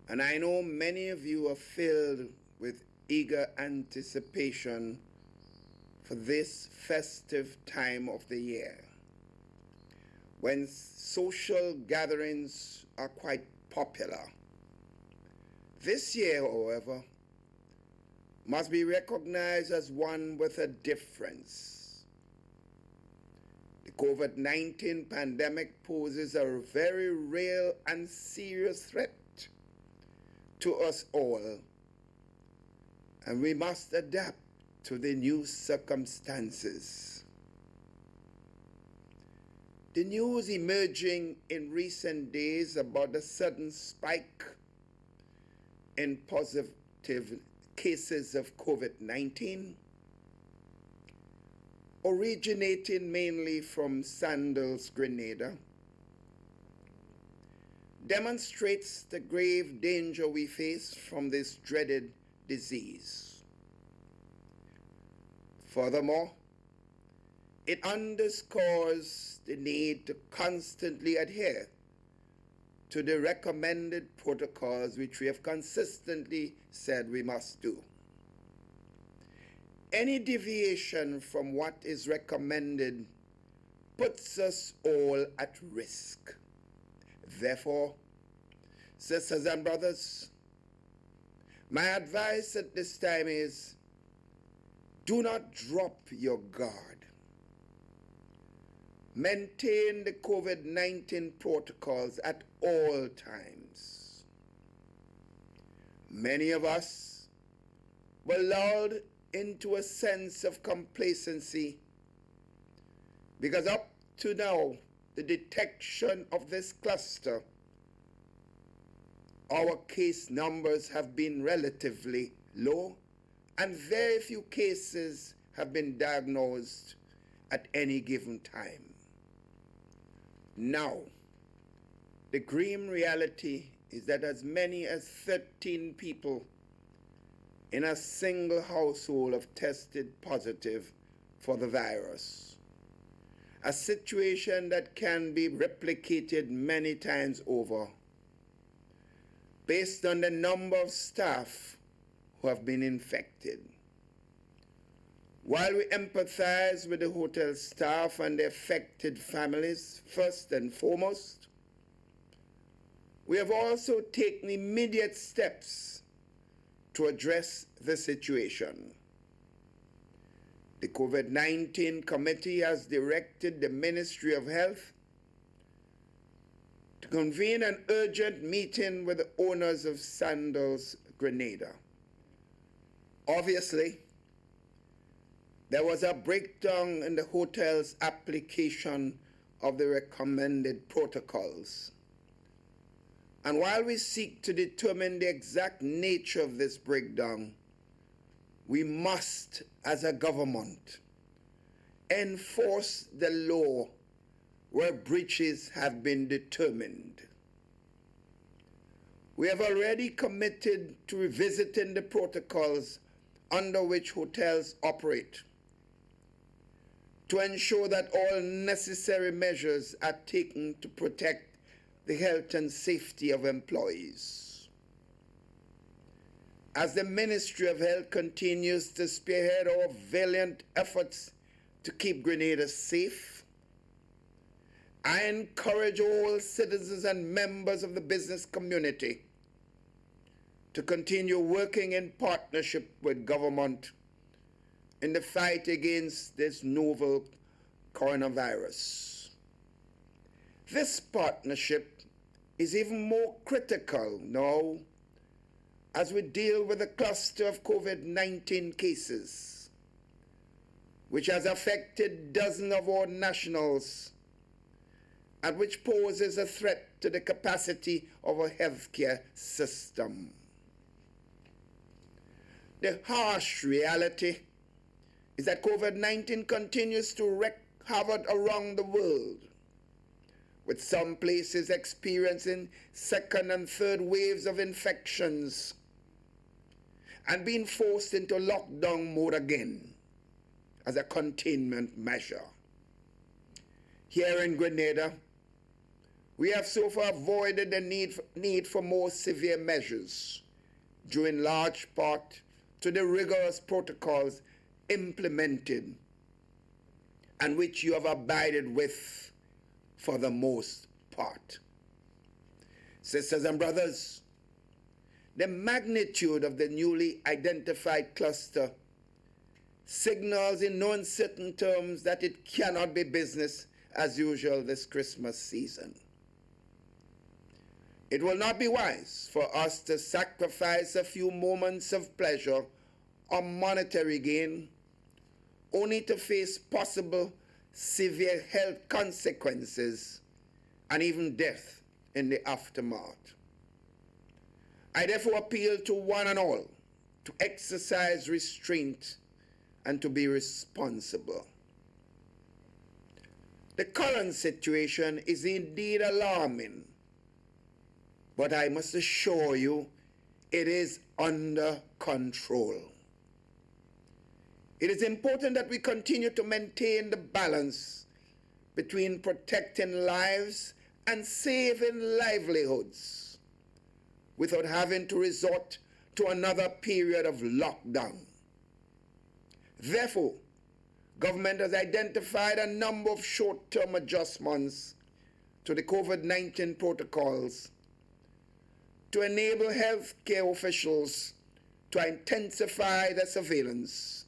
And I know many of you are filled with eager anticipation for this festive time of the year, when social gatherings are quite popular. This year, however, must be recognized as one with a difference. The COVID-19 pandemic poses a very real and serious threat to us all, and we must adapt to the new circumstances. The news emerging in recent days about the sudden spike in positive cases of COVID-19, originating mainly from Sandals, Grenada, demonstrates the grave danger we face from this dreaded disease. Furthermore, it underscores the need to constantly adhere to the recommended protocols which we have consistently said we must do. Any deviation from what is recommended puts us all at risk. Therefore, sisters and brothers, my advice at this time is, do not drop your guard. Maintain the COVID-19 protocols at all times. Many of us were lulled into a sense of complacency because up to now, the detection of this cluster, our case numbers have been relatively low, and very few cases have been diagnosed at any given time. Now, the grim reality is that as many as 13 people in a single household have tested positive for the virus, a situation that can be replicated many times over based on the number of staff who have been infected. While we empathize with the hotel staff and the affected families first and foremost, we have also taken immediate steps to address the situation. The COVID-19 committee has directed the Ministry of Health to convene an urgent meeting with the owners of Sandals, Grenada. Obviously, there was a breakdown in the hotel's application of the recommended protocols. And while we seek to determine the exact nature of this breakdown, we must, as a government, enforce the law where breaches have been determined. We have already committed to revisiting the protocols under which hotels operate to ensure that all necessary measures are taken to protect the health and safety of employees. As the Ministry of Health continues to spearhead our valiant efforts to keep Grenada safe, I encourage all citizens and members of the business community to continue working in partnership with government in the fight against this novel coronavirus. This partnership is even more critical now as we deal with a cluster of COVID-19 cases, which has affected dozens of our nationals and which poses a threat to the capacity of our healthcare system. The harsh reality is that COVID-19 continues to wreak havoc around the world, with some places experiencing second and third waves of infections and being forced into lockdown mode again as a containment measure. Here in Grenada, We have so far avoided the need for more severe measures, due in large part to the rigorous protocols implemented and which you have abided with for the most part. Sisters and brothers, the magnitude of the newly identified cluster signals in no uncertain terms that it cannot be business as usual this Christmas season. It will not be wise for us to sacrifice a few moments of pleasure or monetary gain only to face possible severe health consequences and even death in the aftermath. I therefore appeal to one and all to exercise restraint and to be responsible. The current situation is indeed alarming, but I must assure you it is under control. It is important that we continue to maintain the balance between protecting lives and saving livelihoods without having to resort to another period of lockdown. Therefore, government has identified a number of short-term adjustments to the COVID-19 protocols to enable healthcare officials to intensify their surveillance,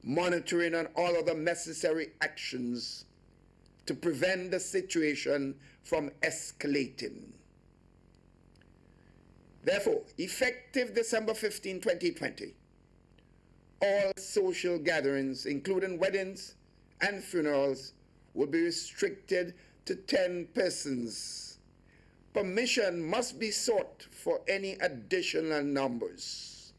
monitoring, and all other necessary actions to prevent the situation from escalating. Therefore, effective December 15, 2020, all social gatherings, including weddings and funerals, will be restricted to 10 persons. Permission must be sought for any additional numbers.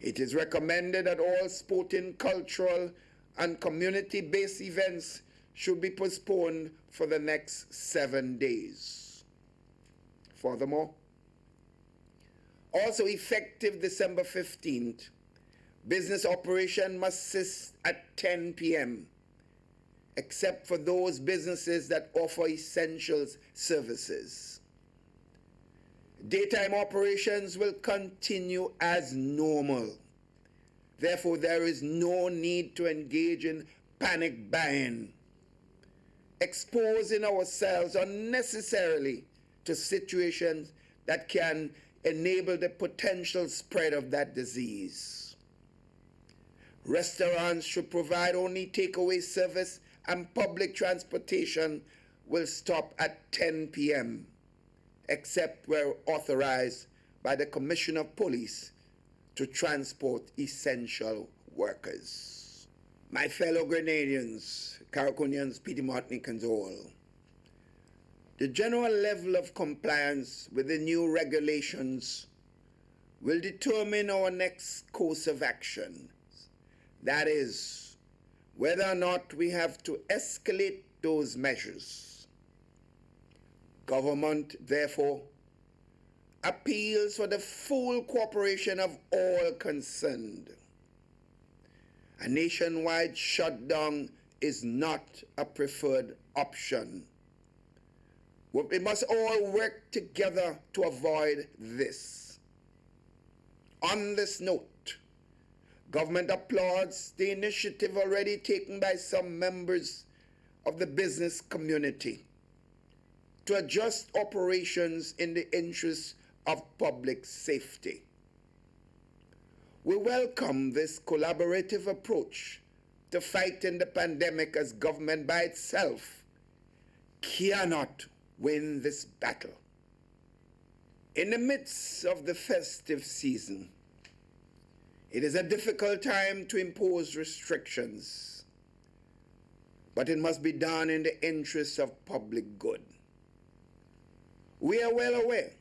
It is recommended that all sporting, cultural, and community-based events should be postponed for the next 7 days. Furthermore, also effective December 15th, business operation must cease at 10 p.m., except for those businesses that offer essential services. Daytime operations will continue as normal. Therefore, there is no need to engage in panic buying, exposing ourselves unnecessarily to situations that can enable the potential spread of that disease. Restaurants should provide only takeaway service, and public transportation will stop at 10 p.m., except where authorized by the Commissioner of Police to transport essential workers. My fellow Grenadians, Caraconians, Peter Martinicans all, the general level of compliance with the new regulations will determine our next course of action. That is, whether or not we have to escalate those measures. Government, therefore, appeals for the full cooperation of all concerned. A nationwide shutdown is not a preferred option. We must all work together to avoid this. On this note, government applauds the initiative already taken by some members of the business community to adjust operations in the interest of public safety. We welcome this collaborative approach to fighting the pandemic, as government by itself cannot win this battle. In the midst of the festive season, it is a difficult time to impose restrictions, but it must be done in the interest of public good. We are well aware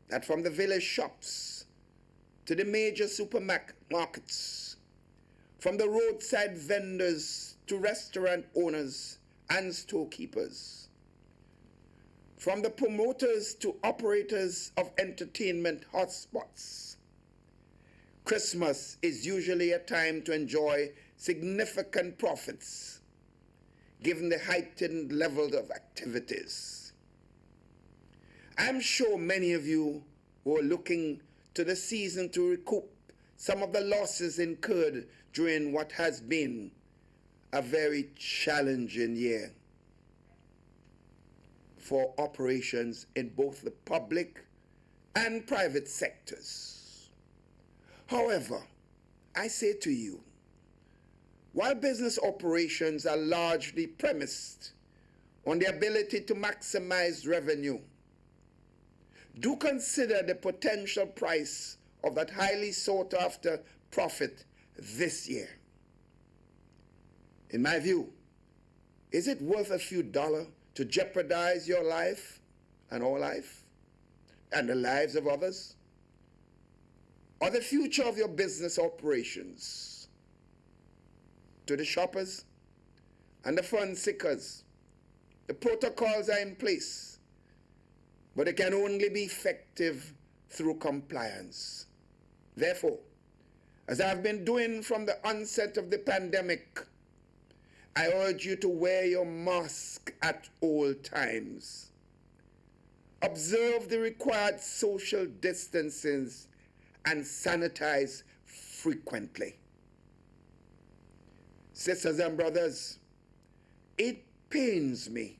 that from the village shops to the major supermarkets, from the roadside vendors to restaurant owners and storekeepers, from the promoters to operators of entertainment hotspots, Christmas is usually a time to enjoy significant profits, given the heightened levels of activities. I'm sure many of you who are looking to the season to recoup some of the losses incurred during what has been a very challenging year for operations in both the public and private sectors. However, I say to you, while business operations are largely premised on the ability to maximize revenue, do consider the potential price of that highly sought after profit this year. In my view, is it worth a few dollars to jeopardize your life and our life and the lives of others? Or the future of your business operations? To the shoppers and the fund seekers, the protocols are in place, but they can only be effective through compliance. Therefore, as I've been doing from the onset of the pandemic, I urge you to wear your mask at all times. Observe the required social distances and sanitize frequently. Sisters and brothers, it pains me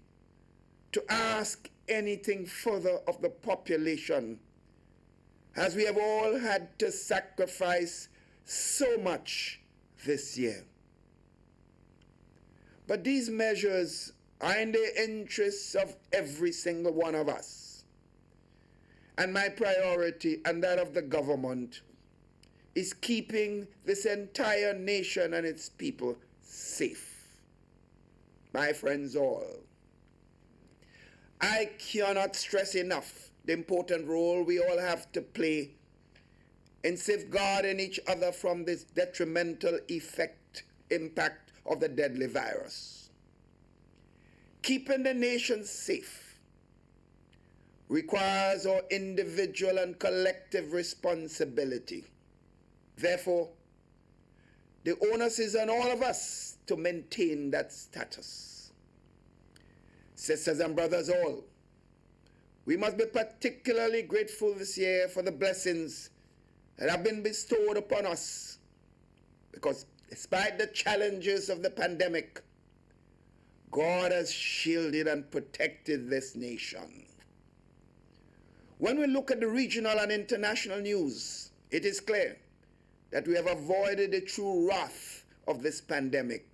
to ask anything further of the population, as we have all had to sacrifice so much this year. But these measures are in the interests of every single one of us. And my priority and that of the government is keeping this entire nation and its people safe. My friends all, I cannot stress enough the important role we all have to play in safeguarding each other from this detrimental impact of the deadly virus. Keeping the nation safe requires our individual and collective responsibility. Therefore, the onus is on all of us to maintain that status. Sisters and brothers all, we must be particularly grateful this year for the blessings that have been bestowed upon us, because despite the challenges of the pandemic, God has shielded and protected this nation. When we look at the regional and international news, it is clear that we have avoided the true wrath of this pandemic.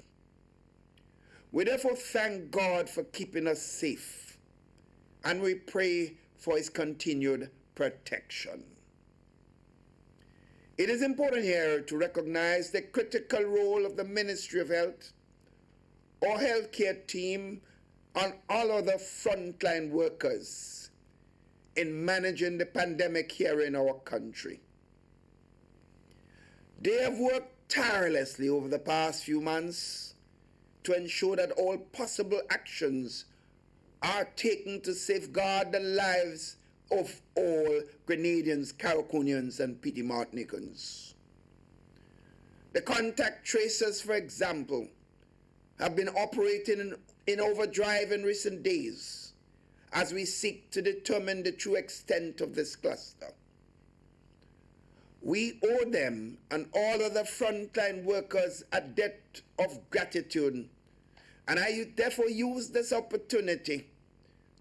We therefore thank God for keeping us safe, and we pray for his continued protection. It is important here to recognize the critical role of the Ministry of Health, our healthcare team, and all other frontline workers in managing the pandemic here in our country. They have worked tirelessly over the past few months to ensure that all possible actions are taken to safeguard the lives of all Grenadians, Cariconians, and Petite Martinicans. The contact tracers, for example, have been operating in overdrive in recent days as we seek to determine the true extent of this cluster. We owe them and all other frontline workers a debt of gratitude, and I therefore use this opportunity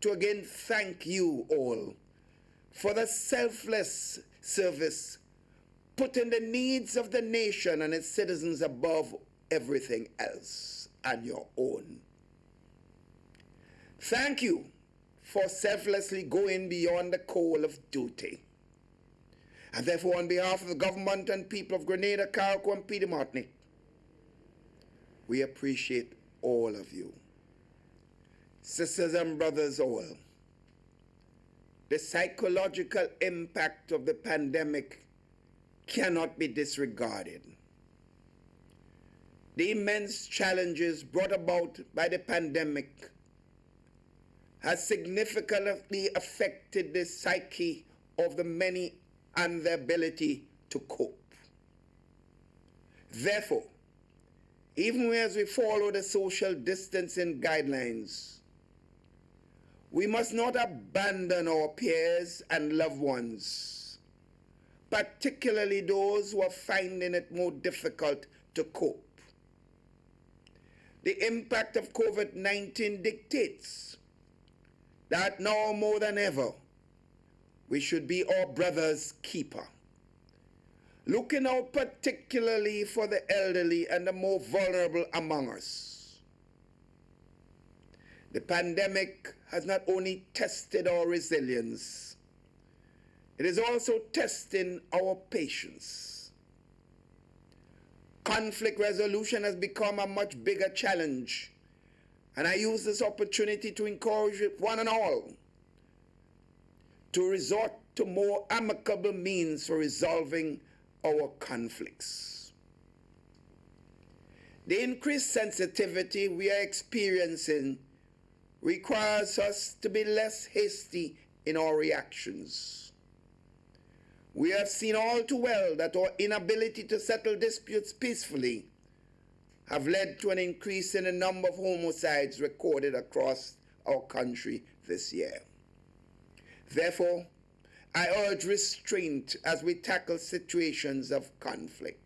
to again thank you all for the selfless service, putting the needs of the nation and its citizens above everything else and your own. Thank you for selflessly going beyond the call of duty. And therefore, on behalf of the government and people of Grenada, Carriacou, and Petite Martinique, we appreciate all of you. Sisters and brothers all, the psychological impact of the pandemic cannot be disregarded. The immense challenges brought about by the pandemic has significantly affected the psyche of the many and their ability to cope. Therefore, even as we follow the social distancing guidelines, we must not abandon our peers and loved ones, particularly those who are finding it more difficult to cope. The impact of COVID-19 dictates that now more than ever, we should be our brother's keeper, looking out particularly for the elderly and the more vulnerable among us. The pandemic has not only tested our resilience, it is also testing our patience. Conflict resolution has become a much bigger challenge, and I use this opportunity to encourage one and all to resort to more amicable means for resolving our conflicts. The increased sensitivity we are experiencing requires us to be less hasty in our reactions. We have seen all too well that our inability to settle disputes peacefully have led to an increase in the number of homicides recorded across our country this year. Therefore, I urge restraint as we tackle situations of conflict.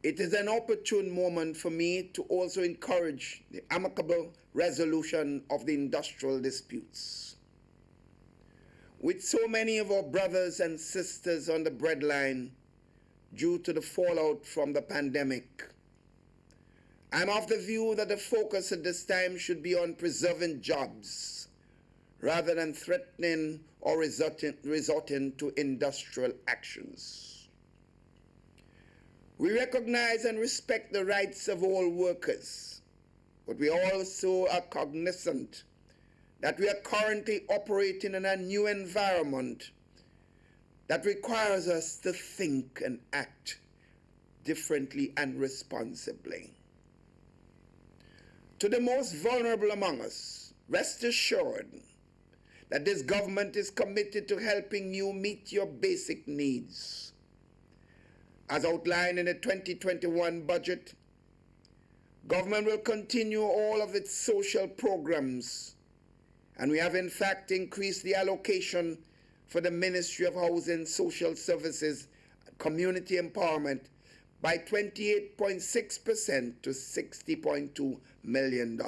It is an opportune moment for me to also encourage the amicable resolution of the industrial disputes. With so many of our brothers and sisters on the breadline due to the fallout from the pandemic, I'm of the view that the focus at this time should be on preserving jobs rather than threatening or resorting to industrial actions. We recognize and respect the rights of all workers, but we also are cognizant that we are currently operating in a new environment that requires us to think and act differently and responsibly. To the most vulnerable among us, rest assured that this government is committed to helping you meet your basic needs. As outlined in the 2021 budget, government will continue all of its social programs, and we have in fact increased the allocation for the Ministry of Housing, Social Services, and Community Empowerment by 28.6% to $60.2 million.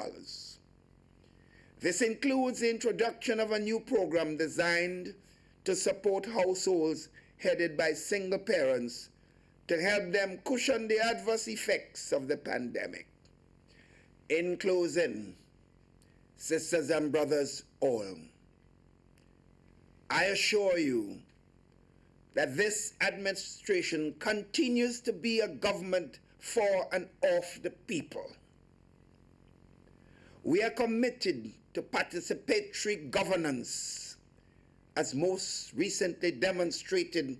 This includes the introduction of a new program designed to support households headed by single parents to help them cushion the adverse effects of the pandemic. In closing, sisters and brothers all, I assure you that this administration continues to be a government for and of the people. We are committed to participatory governance, as most recently demonstrated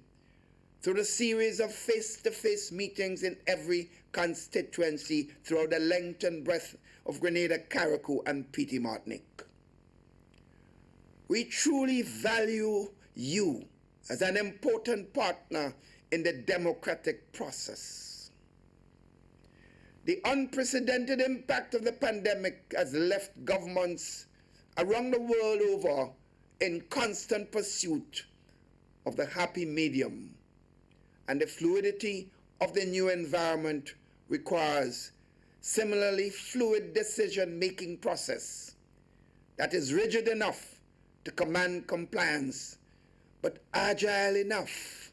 through the series of face-to-face meetings in every constituency throughout the length and breadth of Grenada, Carriacou, and Petite Martinique. We truly value you as an important partner in the democratic process. The unprecedented impact of the pandemic has left governments around the world over in constant pursuit of the happy medium, and the fluidity of the new environment requires similarly fluid decision-making process that is rigid enough to command compliance, but agile enough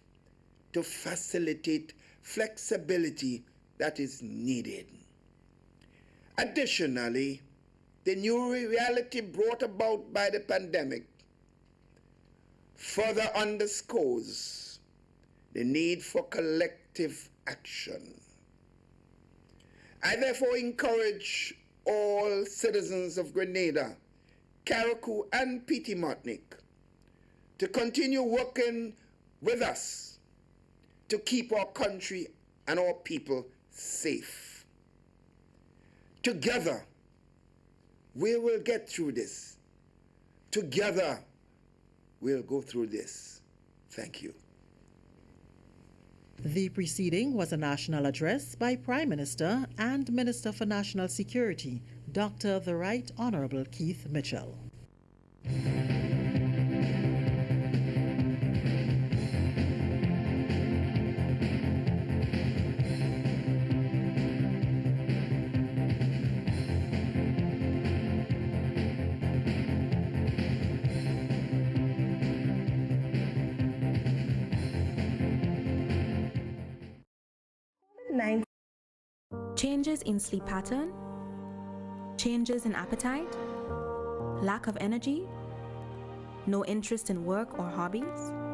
to facilitate flexibility that is needed. Additionally, the new reality brought about by the pandemic further underscores the need for collective action. I therefore encourage all citizens of Grenada, Carriacou, and Petite Martinique to continue working with us to keep our country and our people safe. Together, we will get through this. Together, we'll go through this. Thank you. The preceding was a national address by Prime Minister and Minister for National Security, Dr. The Right Honourable Keith Mitchell. Changes in sleep pattern, changes in appetite, lack of energy, no interest in work or hobbies,